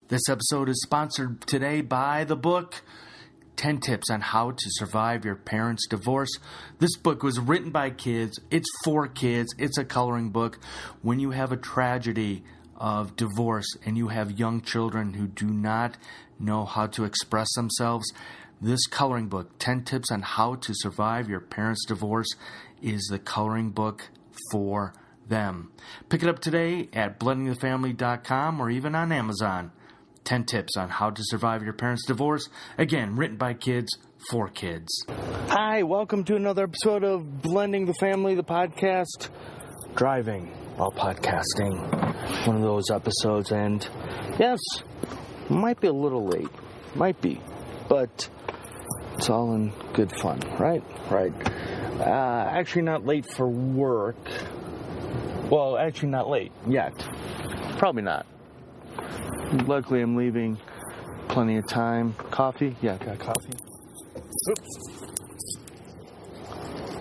This episode is sponsored today by the book 10 Tips on How to Survive Your Parents' Divorce. This book was written by kids. It's for kids. It's a coloring book. When you have a tragedy of divorce and you have young children who do not know how to express themselves, this coloring book, 10 Tips on How to Survive Your Parents' Divorce, is the coloring book for them. Pick it up today at blendingthefamily.com or even on Amazon. 10 Tips on How to Survive Your Parents' Divorce. Again, written by kids, for kids. Hi, welcome to another episode of Blending the Family, the podcast. Driving while podcasting. One of those episodes, and yes, might be a little late. Might be. But it's all in good fun, right? Right. Actually not late for work. Well, actually not late yet. Probably not. Luckily, I'm leaving plenty of time. Coffee? Yeah, I got coffee. Oops.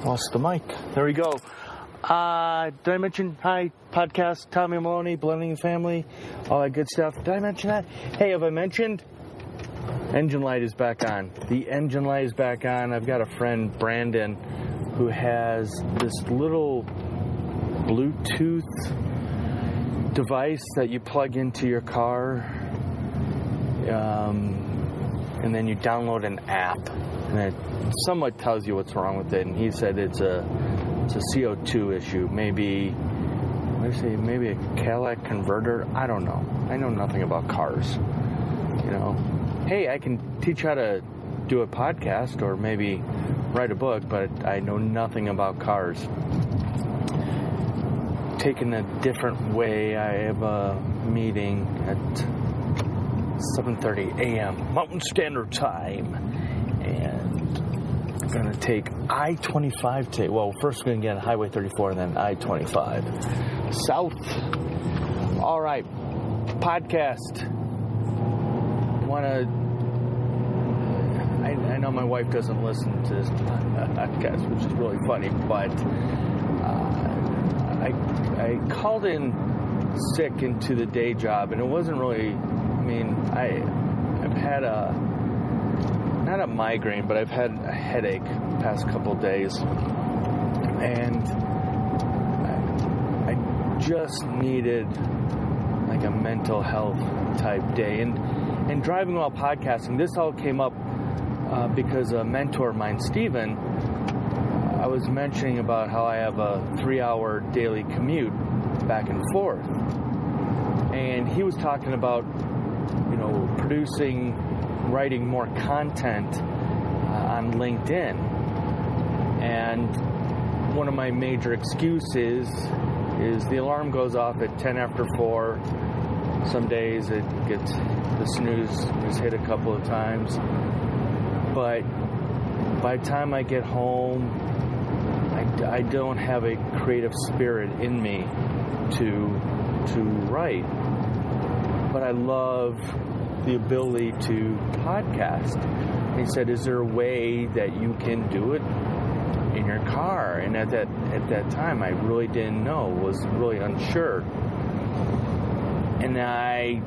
Lost the mic. There we go. Did I mention, hi, podcast, Tommy Maloney, Blending the Family, all that good stuff. Did I mention that? Hey, have I mentioned? Engine light is back on. The engine light is back on. I've got a friend, Brandon, who has this little Bluetooth device that you plug into your car, and then you download an app, and it somewhat tells you what's wrong with it. And he said it's a CO2 issue, maybe a Cadillac converter. I don't know. I know nothing about cars. You know, hey, I can teach how to do a podcast or maybe write a book, but I know nothing about cars. Taken a different way, I have a meeting at 7:30 a.m. Mountain Standard Time, and I'm going to take I-25 today. Well, first we're going to get on Highway 34 and then I-25 south. All right, podcast. I know my wife doesn't listen to this podcast, which is really funny, but I called in sick into the day job, and it wasn't really, I've had not a migraine, but I've had a headache the past couple of days, and I just needed like a mental health type day, and driving while podcasting, this all came up because a mentor of mine, Steven, I was mentioning about how I have a 3-hour daily commute back and forth. And he was talking about, writing more content on LinkedIn. And one of my major excuses is the alarm goes off at 10 after 4. Some days the snooze is hit a couple of times. But by the time I get home, I don't have a creative spirit in me to write, but I love the ability to podcast. And he said, "Is there a way that you can do it in your car?" And at that time, I really didn't know, was really unsure. And I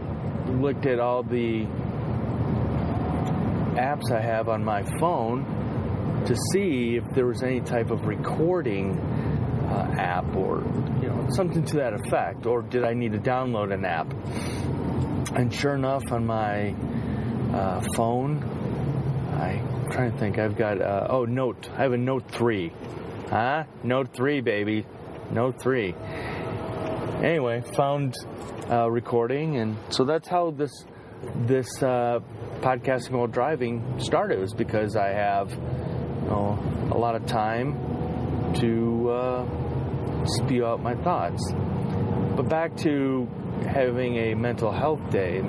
looked at all the apps I have on my phone to see if there was any type of recording app or something to that effect, or did I need to download an app? And sure enough, on my phone, I'm trying to think, I've got Note. I have a Note 3. Note 3, baby. Note 3. Anyway, found recording, and so that's how this podcasting while driving started. It was because I have a lot of time to spew out my thoughts. But back to having a mental health day.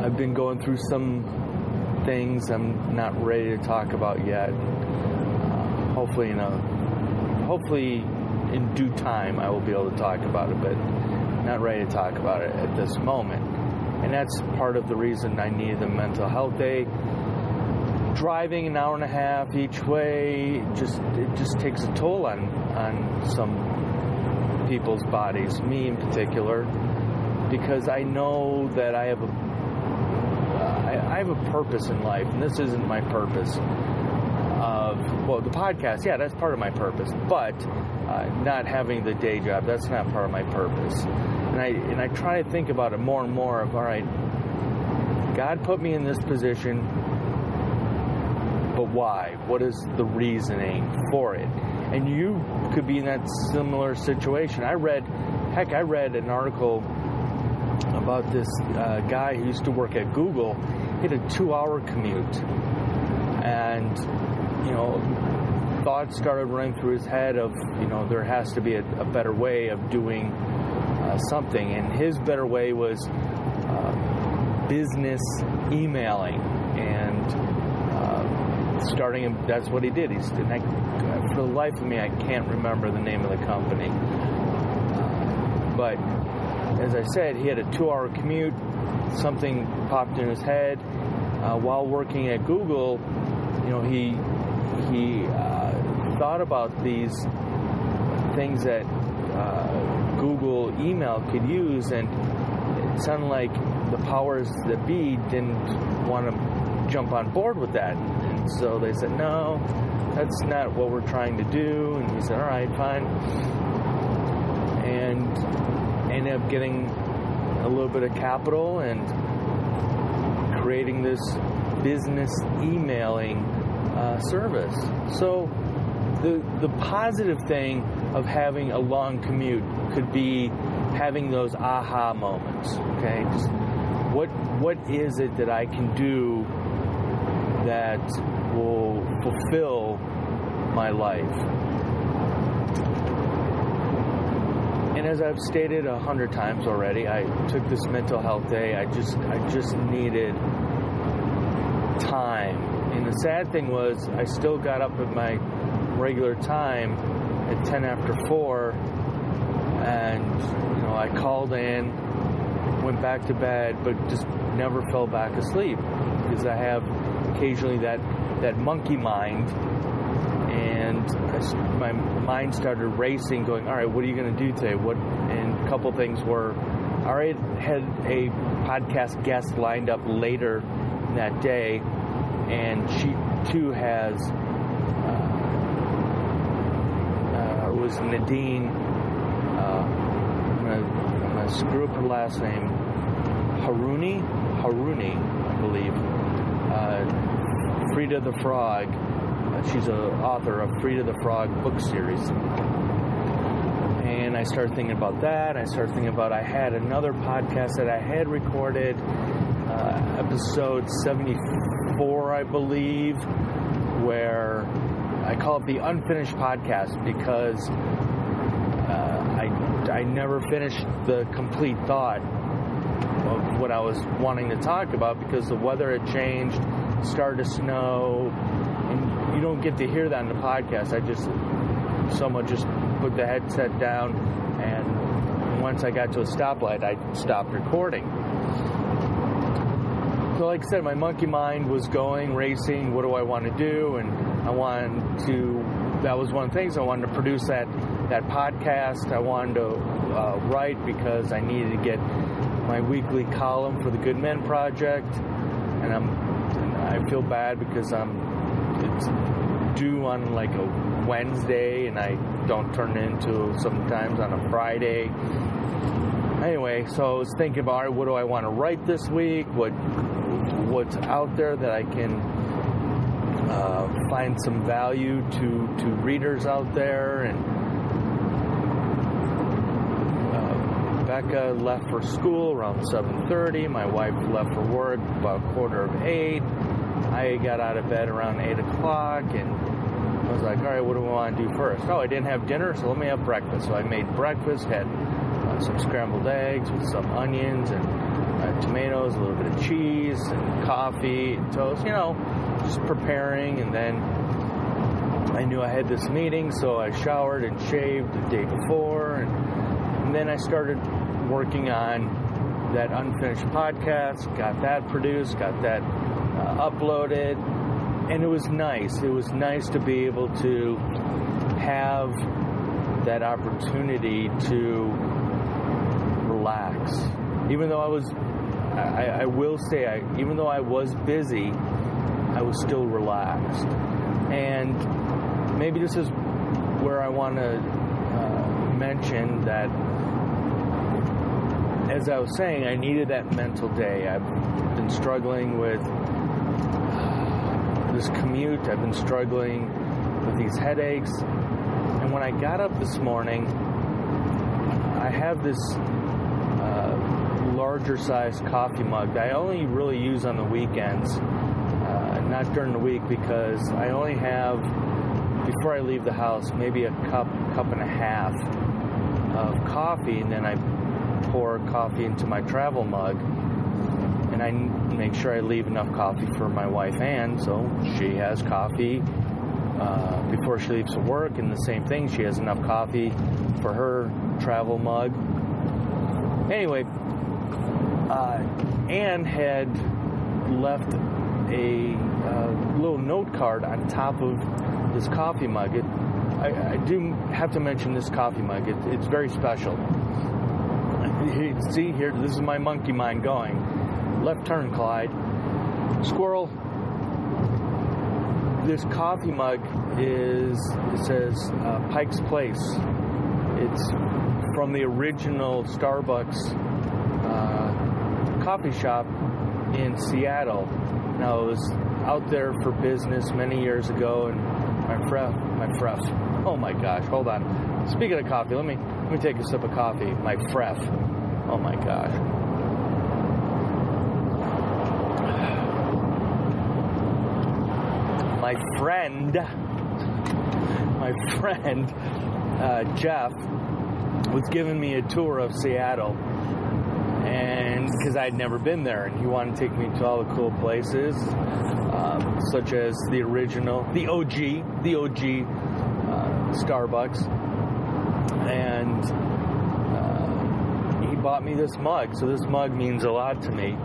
I've been going through some things I'm not ready to talk about yet. Hopefully in due time I will be able to talk about it, but not ready to talk about it at this moment. And that's part of the reason I needed a mental health day. Driving an hour and a half each way, it just takes a toll on some people's bodies, me in particular. because I know that I have a purpose in life, and this isn't my purpose. The podcast, yeah, that's part of my purpose, but not having the day job, that's not part of my purpose. And I try to think about it more and more of, all right, God put me in this position, but why? What is the reasoning for it? And you could be in that similar situation. I read an article about this guy who used to work at Google. He had a 2-hour commute, and thoughts started running through his head of, there has to be a better way of doing something. And his better way was business emailing, and that's what he did. For the life of me, I can't remember the name of the company. But as I said, he had a 2-hour commute. Something popped in his head. While working at Google, he thought about these things that Google email could use, and it sounded like the powers that be didn't want to jump on board with that. And so they said, no, that's not what we're trying to do. And he said, all right, fine. And ended up getting a little bit of capital and creating this business emailing service. So the positive thing of having a long commute could be having those aha moments. Okay, just what is it that I can do that will fulfill my life? And as I've stated 100 times already, I took this mental health day. I just needed time. And the sad thing was, I still got up at my regular time at 10 after 4, and I called in, went back to bed, but just never fell back asleep, because I have occasionally that monkey mind, and my mind started racing, going, all right, what are you going to do today? And a couple things were, all right, had a podcast guest lined up later that day, and she too has, was Nadine, I'm going to screw up her last name, Haruni, I believe, Frida the Frog. She's an author of Frida the Frog book series. And I started thinking about that. I had another podcast that I had recorded, episode 74, I believe, where I call it the unfinished podcast, because I never finished the complete thought of what I was wanting to talk about, because the weather had changed, started to snow, and you don't get to hear that in the podcast. Someone just put the headset down, and once I got to a stoplight, I stopped recording. So like I said, my monkey mind was going, racing, what do I want to do? And that was one of the things, I wanted to produce that podcast. I wanted to write, because I needed to get my weekly column for the Good Men Project. And I feel bad because it's due on like a Wednesday, and I don't turn it into sometimes on a Friday. Anyway, so I was thinking about, all right, what do I want to write this week? What's out there that I can find some value to readers out there? And Becca left for school around 7:30. My wife left for work about 7:45. I got out of bed around 8 o'clock, and I was like, all right, what do I want to do first? Oh, I didn't have dinner, so let me have breakfast. So I made breakfast, had some scrambled eggs with some onions and tomatoes, a little bit of cheese, and coffee, and toast, just preparing. And then I knew I had this meeting, so I showered and shaved the day before, and then I started working on that unfinished podcast, got that produced, got that uploaded, and it was nice. It was nice to be able to have that opportunity to relax. even though I will say, even though I was busy, I was still relaxed. And maybe this is where I want to mention that, as I was saying, I needed that mental day. I've been struggling with this commute. I've been struggling with these headaches. And when I got up this morning, I have this larger sized coffee mug that I only really use on the weekends, not during the week, because I only have, before I leave the house, maybe a cup and a half of coffee, and then I pour coffee into my travel mug, and I make sure I leave enough coffee for my wife Ann, so she has coffee before she leaves for work, and the same thing, she has enough coffee for her travel mug. Anyway, Ann had left a little note card on top of this coffee mug. I do have to mention this coffee mug. It's very special. See here, this is my monkey mind going. Left turn, Clyde. Squirrel. This coffee mug it says Pike's Place. It's from the original Starbucks coffee shop in Seattle. Now, it was out there for business many years ago, and my fref. Oh my gosh, hold on. Speaking of coffee, let me take a sip of coffee. My fref. Oh my gosh. My friend Jeff was giving me a tour of Seattle, and because I'd never been there, and he wanted to take me to all the cool places, such as the OG Starbucks, and he bought me this mug. So this mug means a lot to me.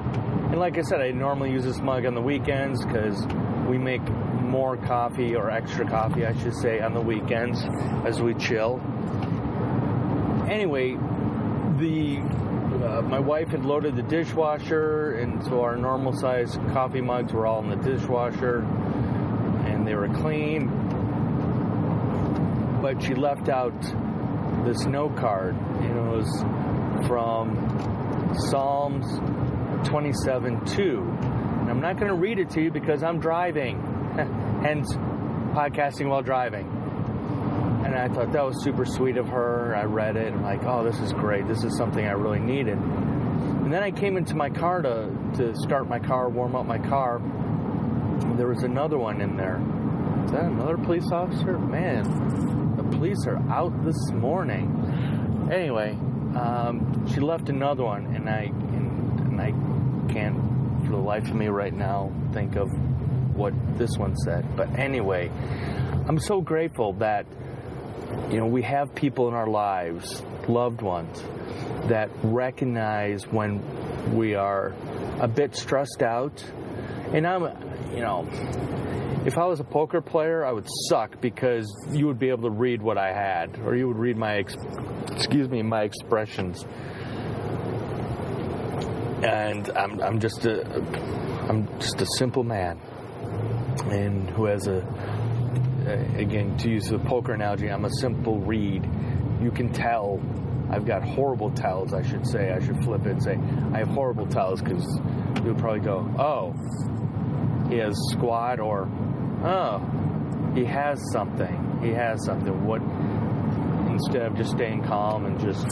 And like I said, I normally use this mug on the weekends because we make more coffee, or extra coffee, I should say, on the weekends as we chill. Anyway, my wife had loaded the dishwasher, and so our normal size coffee mugs were all in the dishwasher, and they were clean. But she left out this note card, and it was from Psalms 27:2. And I'm not going to read it to you because I'm driving, hence podcasting while driving. And I thought that was super sweet of her. I read it, and I'm like, oh, this is great. This is something I really needed. And then I came into my car to start my car, warm up my car. And there was another one in there. Is that another police officer? Man, the police are out this morning. Anyway, she left another one, and I can't, for the life of me right now, think of what this one said. But anyway, I'm so grateful that, we have people in our lives, loved ones, that recognize when we are a bit stressed out. And if I was a poker player, I would suck, because you would be able to read what I had, or you would read my expressions. And I'm just a simple man, and who has again, to use the poker analogy, I'm a simple reed. You can tell I've got horrible tells, I should say. I should flip it and say I have horrible tells, because you'll probably go, oh, he has squat, or oh, he has something. What, instead of just staying calm and just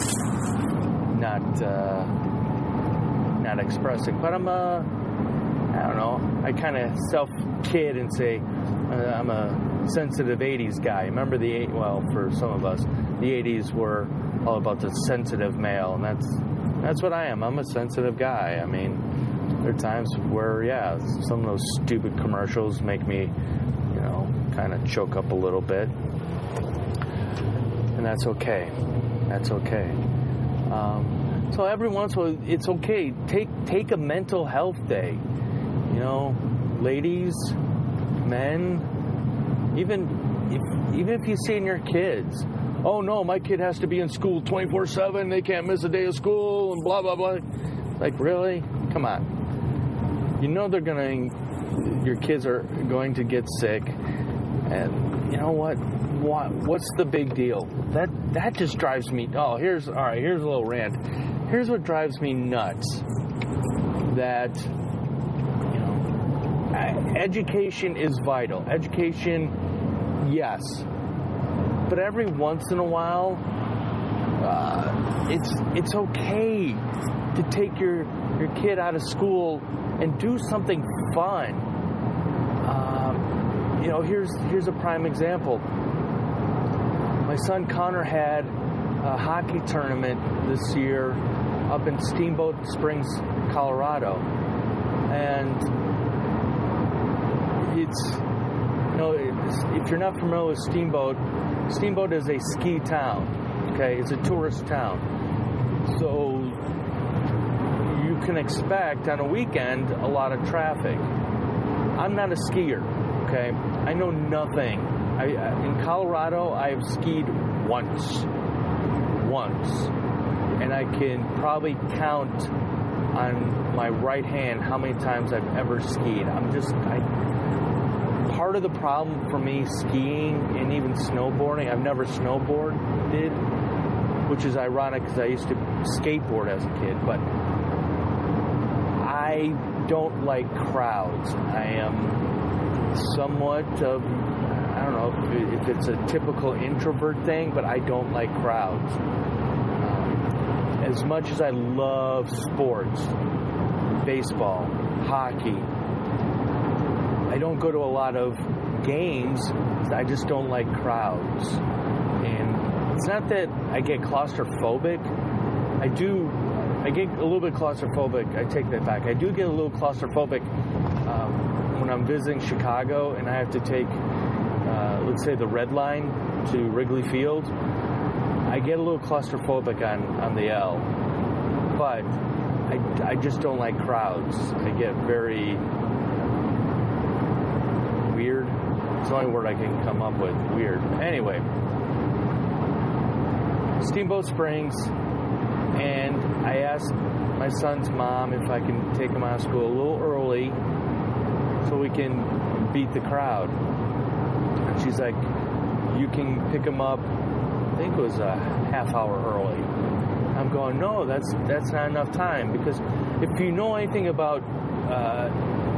not expressing. But I don't know, I kind of self-kid and say I'm a sensitive 80s guy. Remember for some of us, the 80s were all about the sensitive male, and that's what I am. I'm a sensitive guy. I mean, there are times where, some of those stupid commercials make me, kind of choke up a little bit, and that's okay. So every once in a while, it's okay. Take a mental health day. Ladies, men, even if you see in your kids, oh no, my kid has to be in school 24/7. They can't miss a day of school, and blah blah blah. Like, really? Come on. You know your kids are going to get sick, and you know what? What's the big deal? That just drives me. Oh, here's a little rant. Here's what drives me nuts. That, education is vital. Education, yes, but every once in a while, it's okay to take your kid out of school and do something fun. Here's a prime example. My son Connor had a hockey tournament this year up in Steamboat Springs, Colorado, and if you're not familiar with Steamboat is a ski town. Okay, it's a tourist town, so you can expect on a weekend a lot of traffic. I'm not a skier. Okay, I know nothing. In Colorado, I've skied once, and I can probably count on my right hand how many times I've ever skied. Part of the problem for me skiing and even snowboarding, I've never snowboarded, which is ironic because I used to skateboard as a kid, but I don't like crowds. I am somewhat of, I don't know if it's a typical introvert thing, but I don't like crowds. As much as I love sports, baseball, hockey, I don't go to a lot of games. I just don't like crowds. And it's not that I get claustrophobic. I get a little bit claustrophobic. I take that back. I do get a little claustrophobic when I'm visiting Chicago and I have to take, let's say, the Red Line to Wrigley Field. I get a little claustrophobic on the L. But I just don't like crowds. I get very weird. It's the only word I can come up with. Weird. Anyway, Steamboat Springs, and I asked my son's mom if I can take him out of school a little early so we can beat the crowd. And she's like, you can pick him up, I think it was a half hour early. I'm going, no, that's not enough time, because if you know anything about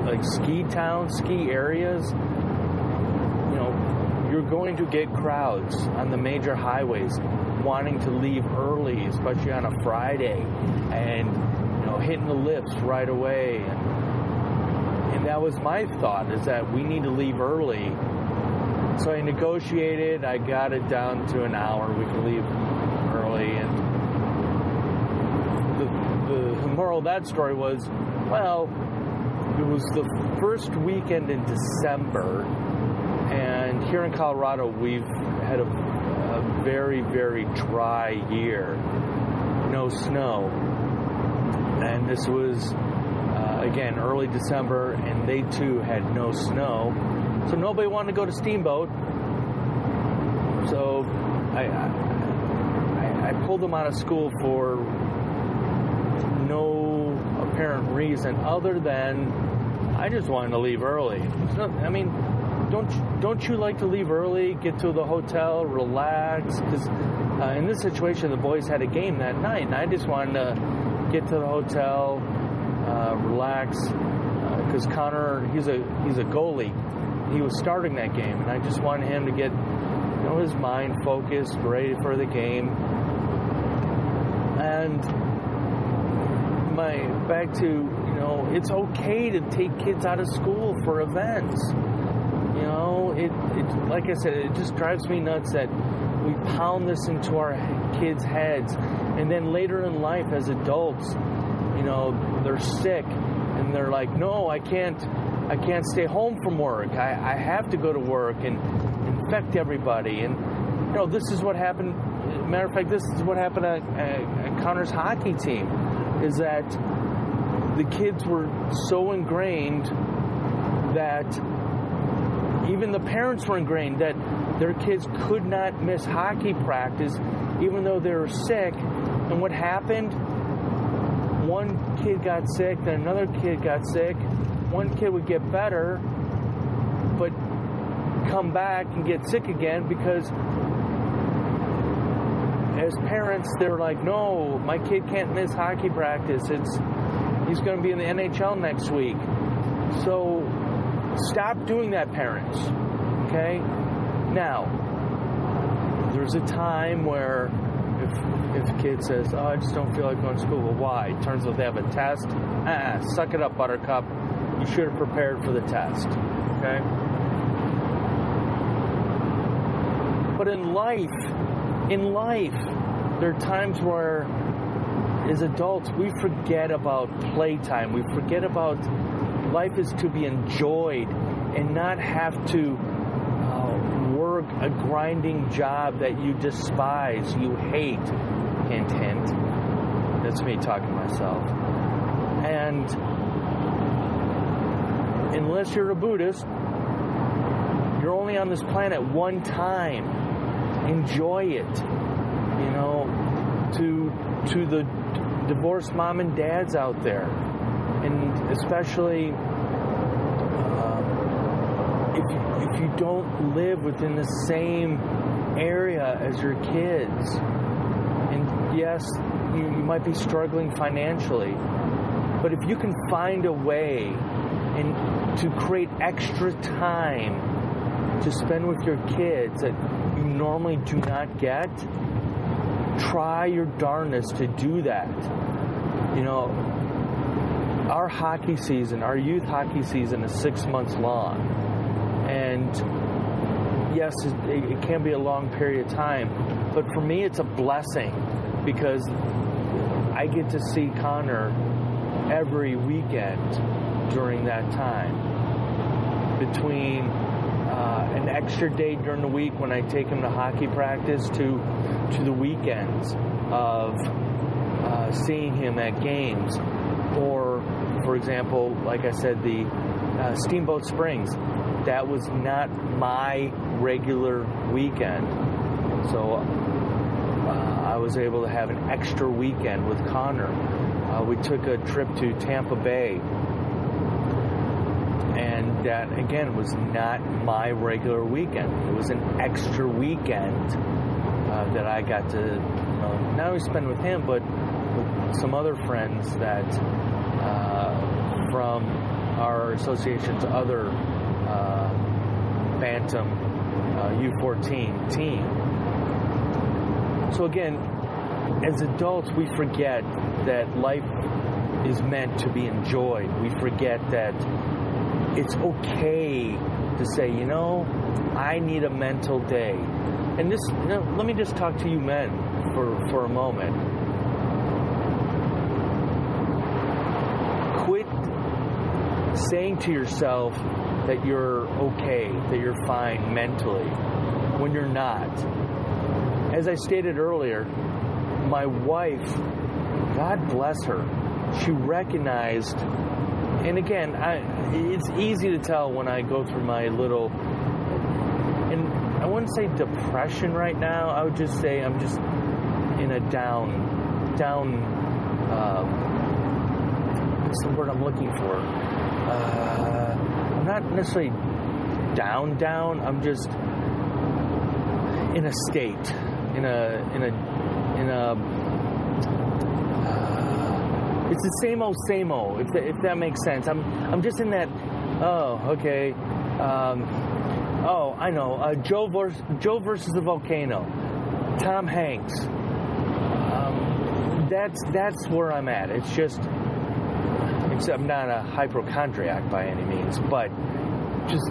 like ski towns, ski areas, you're going to get crowds on the major highways wanting to leave early, especially on a Friday, and hitting the lifts right away. And that was my thought, is that we need to leave early. So I negotiated. I got it down to an hour. We can leave early. And the moral of that story was, well, it was the first weekend in December, and here in Colorado we've had a very, very dry year. No snow. And this was, again, early December, and they too had no snow. So nobody wanted to go to Steamboat. So I pulled them out of school for no apparent reason other than I just wanted to leave early. So, I mean, don't you like to leave early, get to the hotel, relax? Because in this situation, the boys had a game that night, and I just wanted to get to the hotel, relax. Because Connor, he's a goalie. He was starting that game, and I just wanted him to get his mind focused, ready for the game. And back to it's okay to take kids out of school for events. It like I said, it just drives me nuts that we pound this into our kids' heads, and then later in life as adults, they're sick and they're like, no, I can't stay home from work. I have to go to work and infect everybody. And this is what happened. Matter of fact, this is what happened at Connor's hockey team, is that the kids were so ingrained that even the parents were ingrained that their kids could not miss hockey practice even though they were sick. And what happened? one kid got sick, then another kid got sick. One kid would get better, but come back and get sick again because as parents, they're like, no, my kid can't miss hockey practice. He's going to be in the NHL next week. So stop doing that, parents. Okay? Now, there's a time where if a kid says, oh, I just don't feel like going to school. Well, why? It turns out they have a test. Suck it up, buttercup. You should have prepared for the test. Okay? But in life, there are times where, as adults, we forget about playtime. We forget about life is to be enjoyed and not have to work a grinding job that you despise, you hate. Hint, hint. That's me talking to myself. And unless you're a Buddhist, you're only on this planet one time. Enjoy it. You know, to the divorced mom and dads out there, and especially if you don't live within the same area as your kids, and yes, you might be struggling financially, but if you can find a way and to create extra time to spend with your kids that you normally do not get, try your darnest to do that. You know, our hockey season, our youth hockey season is 6 months long. And yes, it can be a long period of time, but for me it's a blessing because I get to see Connor every weekend during that time. Between an extra day during the week when I take him to hockey practice to the weekends of seeing him at games. Or, for example, like I said, the Steamboat Springs, that was not my regular weekend. So I was able to have an extra weekend with Connor. We took a trip to Tampa Bay. And that, again, was not my regular weekend. It was an extra weekend that I got to not only spend with him, but with some other friends that from our association's other Bantam U14 team. So again, as adults, we forget that life is meant to be enjoyed. We forget that it's okay to say, I need a mental day. And this, let me just talk to you men for a moment. Quit saying to yourself that you're okay, that you're fine mentally, when you're not. As I stated earlier, my wife, God bless her, she recognized. And again, it's easy to tell when I go through my little, and I wouldn't say depression right now, I would just say I'm just in a down, what's the word I'm looking for? I'm not necessarily down, I'm just in a state, it's the same old, if that makes sense. I'm just in that, okay. I know. Joe versus the volcano. Tom Hanks. That's where I'm at. It's just, I'm not a hypochondriac by any means, but just,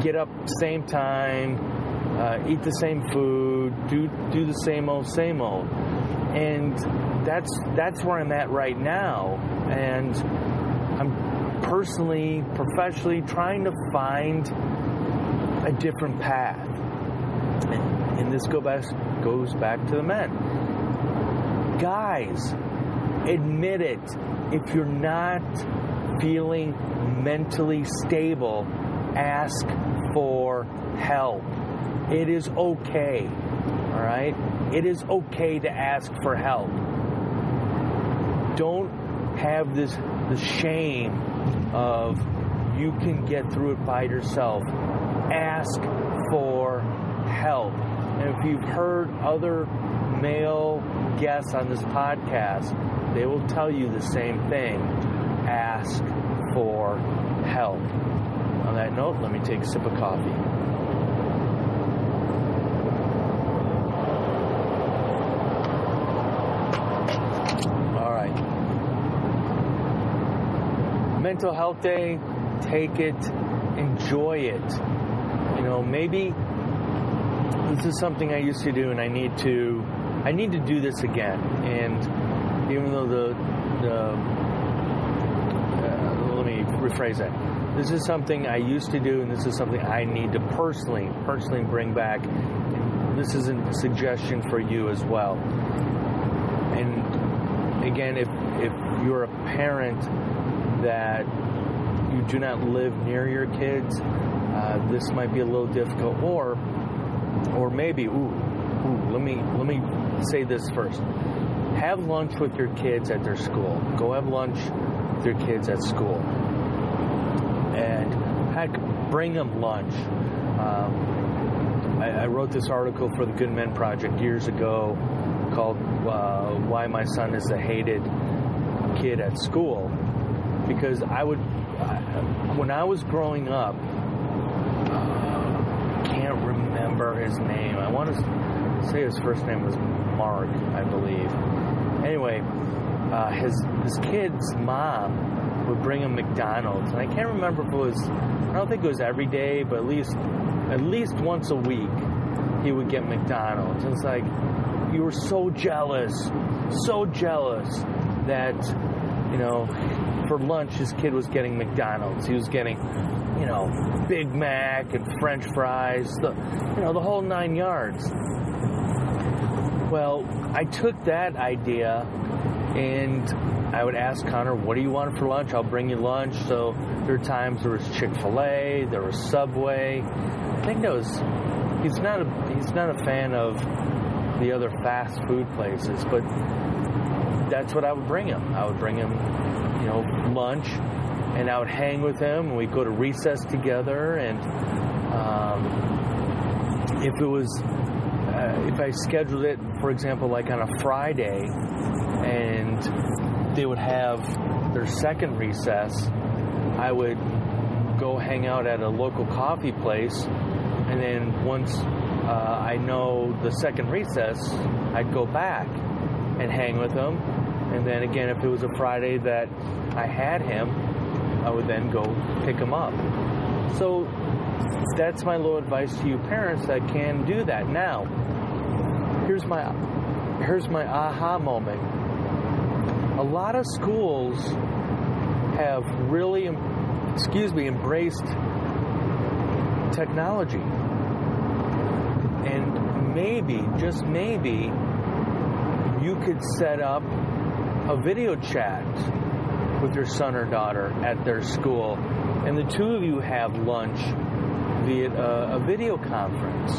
get up same time, eat the same food, do the same old. And that's where I'm at right now, and I'm personally, professionally trying to find a different path. And this goes back to the men. Guys, admit it. If you're not feeling mentally stable, ask for help. It is okay. All right? It is okay to ask for help. don't have the shame of you can get through it by yourself. Ask for help. And if you've heard other male guests on this podcast, they will tell you the same thing. Ask for help. On that note, let me take a sip of coffee. All right. Mental Health Day, take it, enjoy it. You know, maybe this is something I used to do, and I need to do this again. And even though let me rephrase that. This is something I used to do, and this is something I need to personally bring back. And this is a suggestion for you as well. And again, if you're a parent that you do not live near your kids, this might be a little difficult. Or maybe, let me say this first. Have lunch with your kids at their school. Go have lunch with your kids at school. And heck, bring them lunch. I wrote this article for the Good Men Project years ago called Why My Son is the Hated Kid at School. Because when I was growing up, can't remember his name. I want to say his first name was Mark, I believe. Anyway, his kid's mom would bring him McDonald's, and I can't remember if it was, I don't think it was every day, but at least once a week he would get McDonald's. And it's like, you were so jealous that, you know, for lunch his kid was getting McDonald's. He was getting, you know, Big Mac and French fries, the whole 9 yards. Well, I took that idea and I would ask Connor, what do you want for lunch? I'll bring you lunch. So there were times there was Chick-fil-A, there was Subway. I think he's not a fan of the other fast food places, but that's what I would bring him. I would bring him, you know, lunch, and I would hang with him, and we'd go to recess together. And if I scheduled it, for example, like on a Friday, and they would have their second recess, I would go hang out at a local coffee place, and then once I know the second recess, I'd go back and hang with them. And then again, if it was a Friday that I had him, I would then go pick him up. So that's my little advice to you parents that can do that. Now, here's my aha moment. A lot of schools have really, embraced technology. And maybe, just maybe, you could set up a video chat with your son or daughter at their school, and the two of you have lunch via a video conference.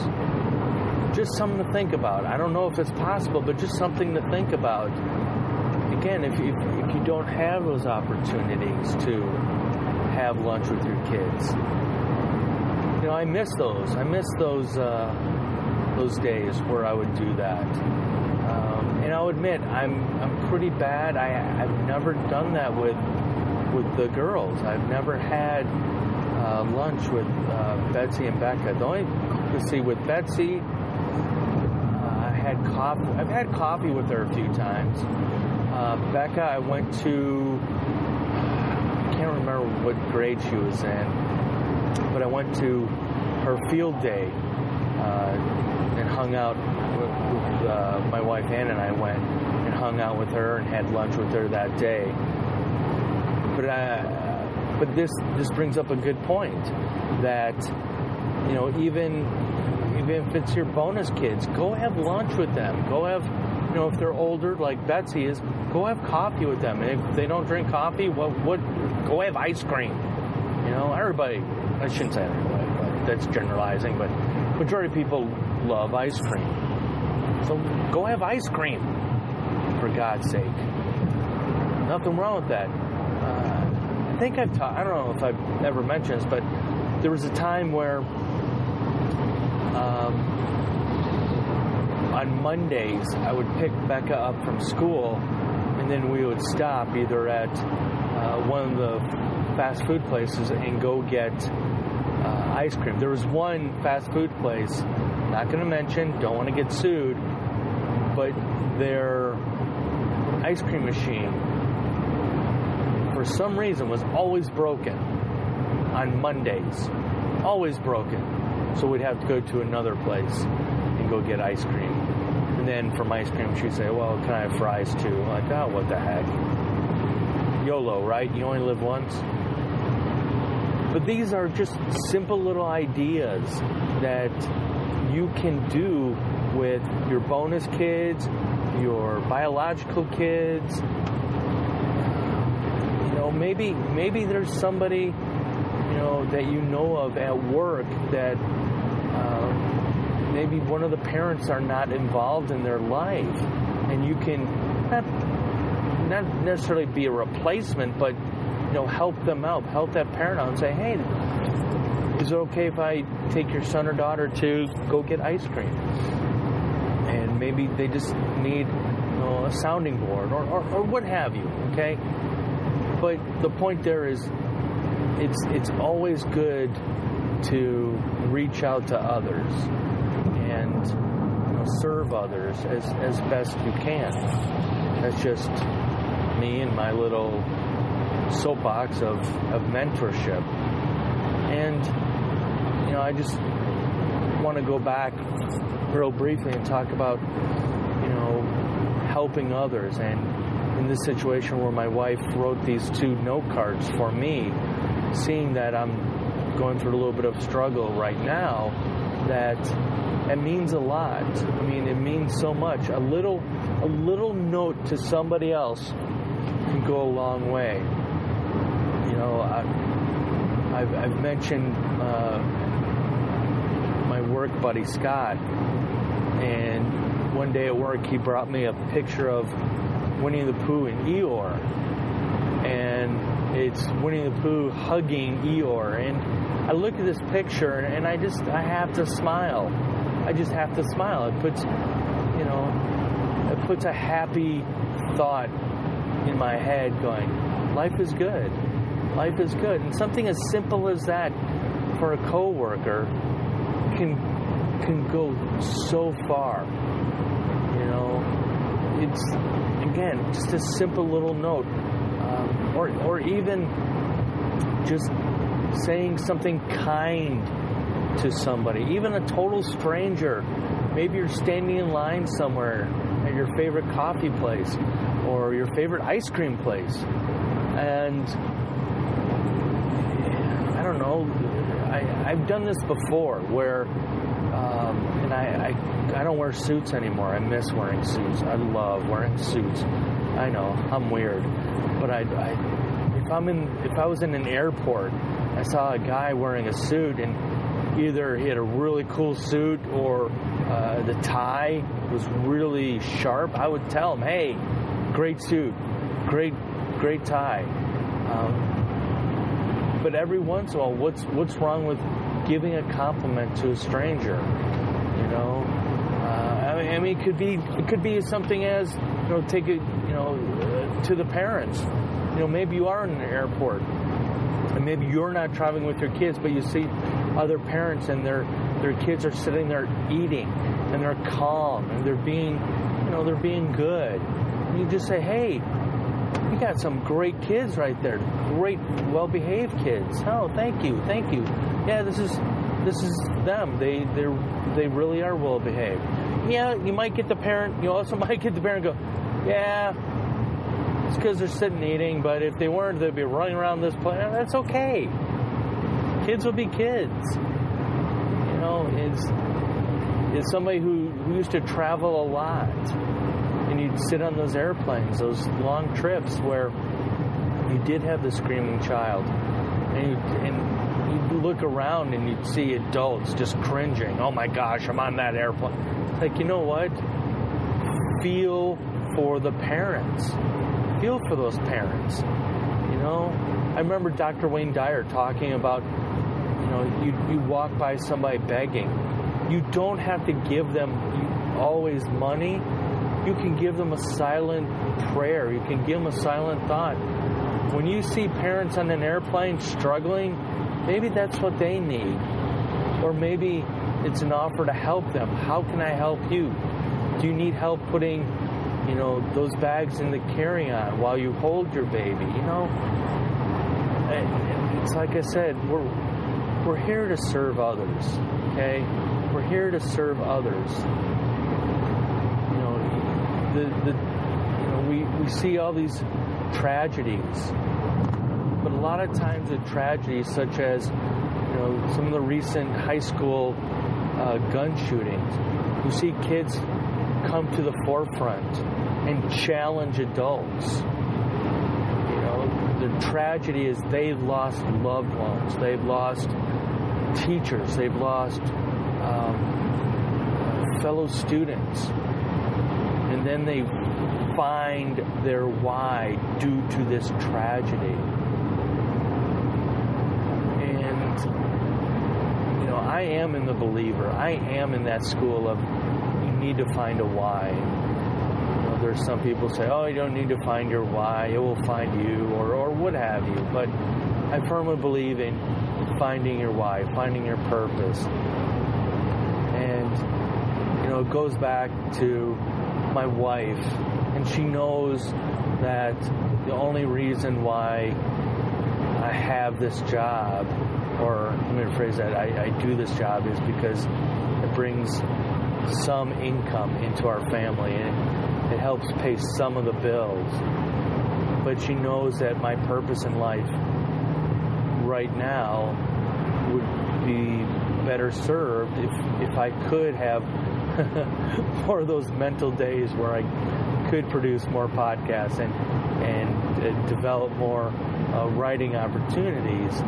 Just something to think about. I don't know if it's possible, but just something to think about. Again, if you don't have those opportunities to have lunch with your kids, you know, I miss those. I miss those days where I would do that. And I'll admit, I'm pretty bad. I've never done that with the girls. I've never had lunch with Betsy and Becca. With Betsy, I've had coffee with her a few times. Becca, I went to, I can't remember what grade she was in, but I went to her field day and hung out with my wife Ann, and I went and hung out with her and had lunch with her that day. But this brings up a good point that, you know, even if it's your bonus kids, go have lunch with them. Go have, you know, if they're older like Betsy is, go have coffee with them. And if they don't drink coffee, go have ice cream. You know, everybody, I shouldn't say everybody, but that's generalizing, but majority of people love ice cream. So go have ice cream, for God's sake. Nothing wrong with that. I think I don't know if I've ever mentioned this, but there was a time where on Mondays I would pick Becca up from school, and then we would stop either at one of the fast food places and go get ice cream. There was one fast food place, not going to mention, don't want to get sued, but their ice cream machine, for some reason, was always broken on Mondays. Always broken. So we'd have to go to another place and go get ice cream. And then from ice cream, she'd say, well, can I have fries too? I'm like, oh, what the heck? YOLO, right? You only live once. But these are just simple little ideas that you can do with your bonus kids, your biological kids. You know, maybe there's somebody, you know, that you know of at work that maybe one of the parents are not involved in their life, and you can not necessarily be a replacement, but you know, help them out, help that parent out, and say, hey, is it okay if I take your son or daughter to go get ice cream? And maybe they just need, you know, a sounding board or what have you, okay? But the point there is, it's always good to reach out to others and, you know, serve others as best you can. That's just me and my little soapbox of mentorship. And, you know, I just want to go back real briefly and talk about, you know, helping others. And in this situation where my wife wrote these 2 note cards for me, seeing that I'm going through a little bit of struggle right now, that it means a lot. I mean, it means so much. A little note to somebody else can go a long way. You know, I've mentioned my work buddy Scott, and one day at work he brought me a picture of Winnie the Pooh and Eeyore, and it's Winnie the Pooh hugging Eeyore, and I look at this picture and I have to smile. I just have to smile. It puts, you know, it puts a happy thought in my head going, life is good. Life is good. And something as simple as that for a coworker can go so far. You know, it's, again, just a simple little note. Or even just saying something kind to somebody, even a total stranger. Maybe you're standing in line somewhere at your favorite coffee place or your favorite ice cream place, and I don't know, I've done this before where and I don't wear suits anymore. I miss wearing suits. I love wearing suits. I know, I'm weird, but if I was in an airport, I saw a guy wearing a suit, and either he had a really cool suit or the tie was really sharp, I would tell him, hey, great suit, great tie. But every once in a while, what's wrong with giving a compliment to a stranger? You know, I mean, it could be something as, you know, take it, you know, to the parents. You know, maybe you are in an airport, and maybe you're not traveling with your kids, but you see other parents and their kids are sitting there eating, and they're calm, and they're being good. And you just say, hey, you got some great kids right there, great, well-behaved kids. Oh, thank you. Yeah, this is them. They really are well-behaved. Yeah, you might get the parent. You also might get the parent go, yeah, it's because they're sitting eating, but if they weren't, they'd be running around this place. That's okay. Kids will be kids. You know, it's somebody who used to travel a lot, and you'd sit on those airplanes, those long trips where you did have the screaming child, and you'd look around and you'd see adults just cringing. Oh my gosh, I'm on that airplane. Like, you know what? Feel for the parents. feel for those parents. You know, I remember Dr. Wayne Dyer talking about, you know, you walk by somebody begging. You don't have to give them always money. You can give them a silent prayer. You can give them a silent thought. When you see parents on an airplane struggling, maybe that's what they need. Or maybe it's an offer to help them. How can I help you? Do you need help putting, you know, those bags in the carry-on while you hold your baby? You know, it's like I said, we're here to serve others, okay? We're here to serve others. You know, we see all these tragedies, but a lot of times the tragedies, such as, you know, some of the recent high school gun shootings, you see kids come to the forefront and challenge adults. You know, the tragedy is they've lost loved ones, they've lost teachers, they've lost fellow students, and then they find their why due to this tragedy. And, you know, I am in the believer. I am in that school of you need to find a why. You know, there's some people say, oh, you don't need to find your why, it will find you, or what have you. But I firmly believe in finding your why, finding your purpose. And, you know, it goes back to my wife, and she knows that the only reason why I have this job, or I'm going to phrase that, I do this job, is because it brings some income into our family, and it helps pay some of the bills. But she knows that my purpose in life right now would be better served if I could have more of those mental days where I could produce more podcasts and develop more writing opportunities.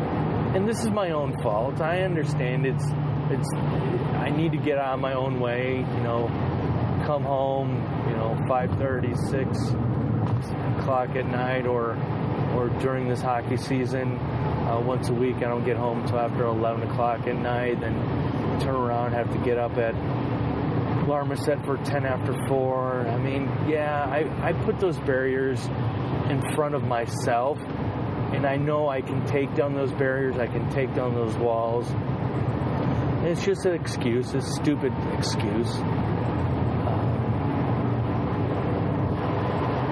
And this is my own fault. I understand it's I need to get out of my own way, you know, come home, you know, 5:30, 6 o'clock at night, or during this hockey season, once a week I don't get home until after 11 o'clock at night, then turn around, have to get up at alarm is set for 10 after 4. I mean, yeah, I put those barriers in front of myself, and I know I can take down those barriers, I can take down those walls. And it's just an excuse, a stupid excuse.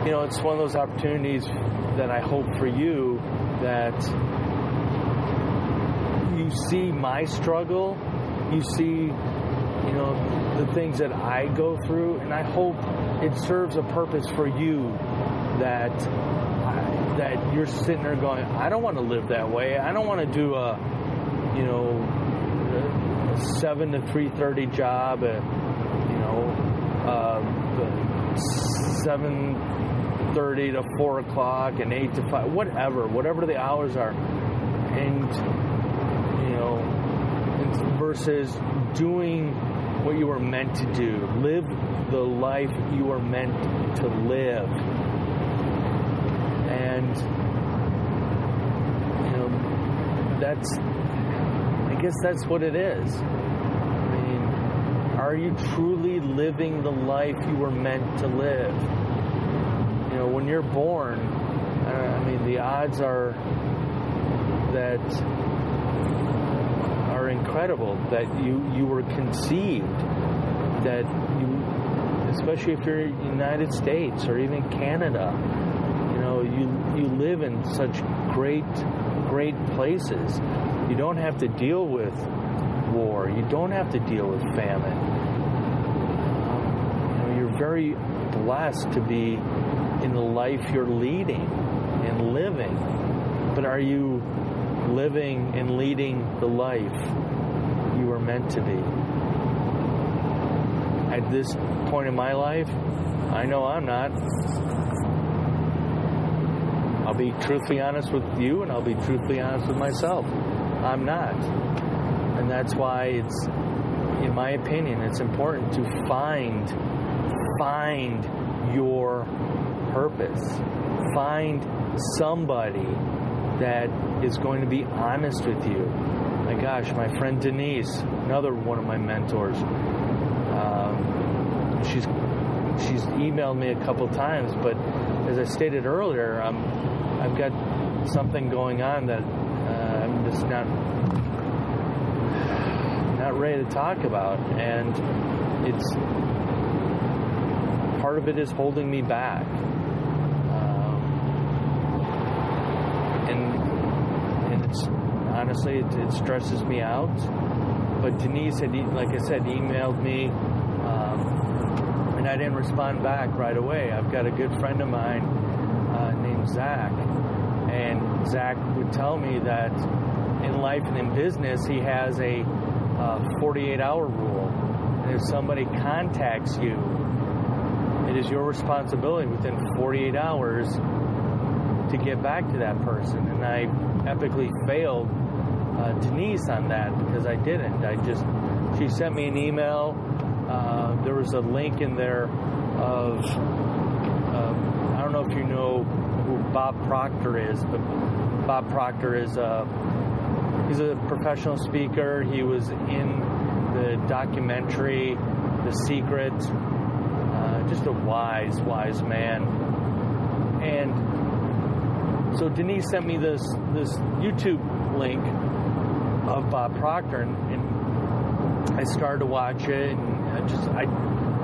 You know, it's one of those opportunities that I hope for you, that you see my struggle, you see, you know, the things that I go through, and I hope it serves a purpose for you, that you're sitting there going, I don't want to live that way. I don't want to do a 7 to 3:30 job, 7:30 to 4 o'clock, and 8 to 5, whatever the hours are, and you know, versus doing what you were meant to do. Live the life you were meant to live. And, you know, I guess that's what it is. I mean, are you truly living the life you were meant to live? You know, when you're born, I mean, the odds are incredible that you were conceived, that you, especially if you're in the United States or even Canada, you know, you live in such great places. You don't have to deal with war. You don't have to deal with famine. You know, you're very blessed to be in the life you're leading and living. But are you living and leading the life you were meant to be? At this point in my life, I know I'm not. I'll be truthfully honest with you, and I'll be truthfully honest with myself. I'm not. And that's why it's, in my opinion, it's important to find your purpose. find somebody that is going to be honest with you. My gosh, my friend Denise, another one of my mentors, she's emailed me a couple times, but as I stated earlier, I've got something going on that I'm just not ready to talk about, and it's part of it is holding me back, and it's honestly it stresses me out. But Denise had, like I said, emailed me, and I didn't respond back right away. I've got a good friend of mine named Zach, and Zach would tell me that in life and in business he has a 48-hour rule, and if somebody contacts you, it is your responsibility within 48 hours to get back to that person. And I epically failed Denise on that because I didn't. She sent me an email. There was a link in there of I don't know if you know who Bob Proctor is, but Bob Proctor is he's a professional speaker. He was in the documentary The Secret. Just a wise man. And so Denise sent me this YouTube link of Bob Proctor, and I started to watch it, and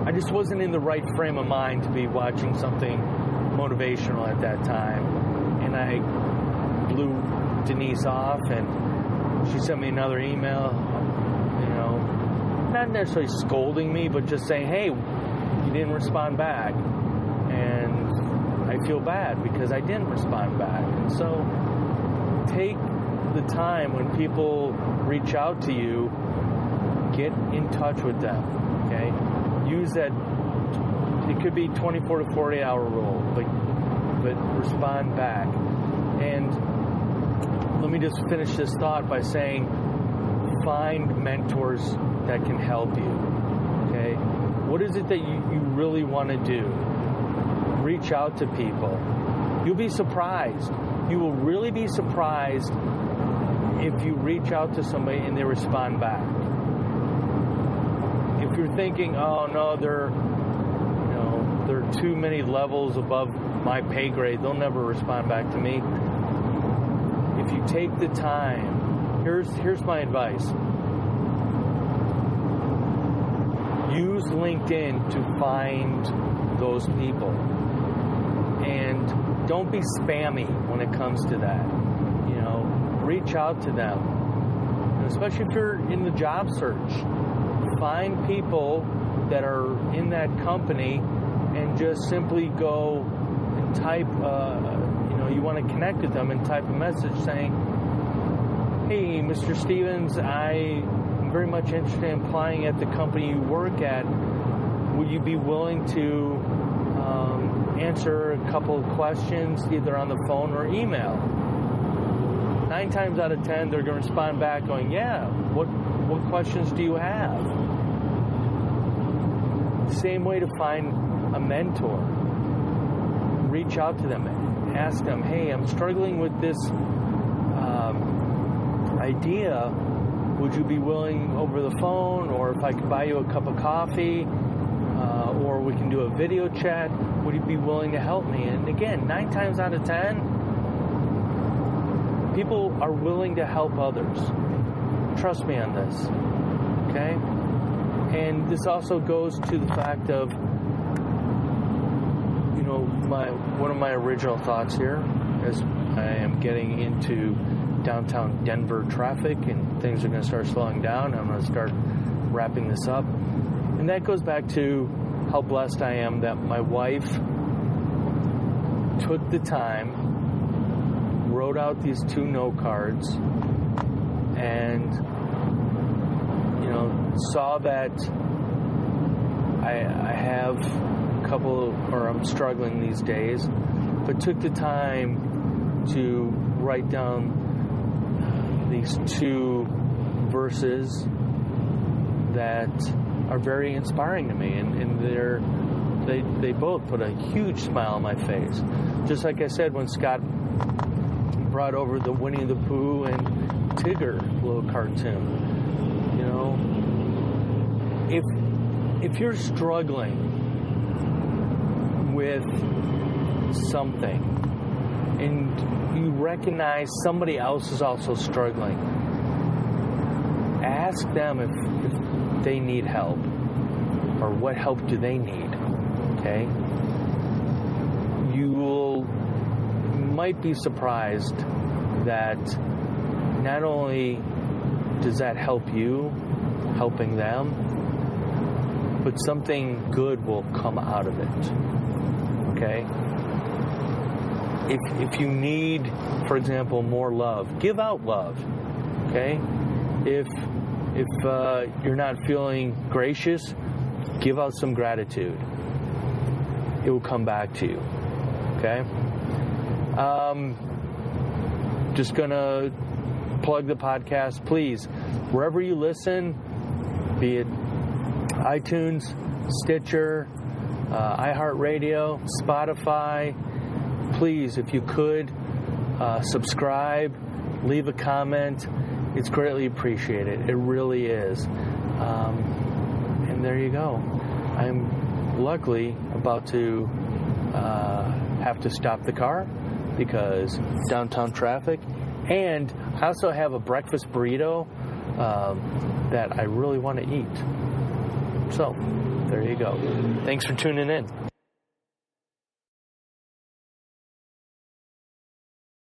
I just wasn't in the right frame of mind to be watching something motivational at that time. And I blew Denise off, and she sent me another email, not necessarily scolding me, but just saying, hey, you didn't respond back, and I feel bad because I didn't respond back. And so take the time when people reach out to you, get in touch with them, okay? Use that, it could be 24 to 48 hour rule, but respond back. And let me just finish this thought by saying, find mentors that can help you, okay? What is it that you really want to do? Reach out to people. You'll be surprised. You will really be surprised if you reach out to somebody and they respond back. If you're thinking, oh no, they're too many levels above my pay grade, they'll never respond back to me. If you take the time, here's my advice. Use LinkedIn to find those people. And don't be spammy when it comes to that. Reach out to them. Especially if you're in the job search. Find people that are in that company and just simply go and type, you want to connect with them and type a message saying, hey, Mr. Stevens, I'm very much interested in applying at the company you work at. Would you be willing to answer a couple of questions either on the phone or email? 9 times out of 10, they're going to respond back going, yeah, what questions do you have? Same way to find a mentor. Reach out to them. Ask them, hey, I'm struggling with this idea. Would you be willing over the phone, or if I could buy you a cup of coffee, or we can do a video chat, would you be willing to help me? And again, 9 times out of 10, people are willing to help others. Trust me on this, okay? And this also goes to the fact of, one of my original thoughts here, as I am getting into downtown Denver traffic and things are going to start slowing down. I'm going to start wrapping this up. And that goes back to how blessed I am that my wife took the time, wrote out these 2 note cards, and saw that I have a couple, or I'm struggling these days, but took the time to write down these 2 verses that are very inspiring to me, and they're they both put a huge smile on my face. Just like I said when Scott brought over the Winnie the Pooh and Tigger little cartoon. You know, if you're struggling with something and you recognize somebody else is also struggling, ask them if they need help or what help do they need. Okay? You might be surprised that not only does that help you helping them, but something good will come out of it. Okay? If you need, for example, more love, give out love. Okay? If you're not feeling gracious, give out some gratitude. It will come back to you. Okay? Just gonna plug the podcast. Please, wherever you listen, be it iTunes, Stitcher, iHeart Radio, Spotify, please, if you could, subscribe, leave a comment. It's greatly appreciated. It really is. And there you go. I'm luckily about to have to stop the car because downtown traffic. And I also have a breakfast burrito that I really want to eat. So, there you go. Thanks for tuning in.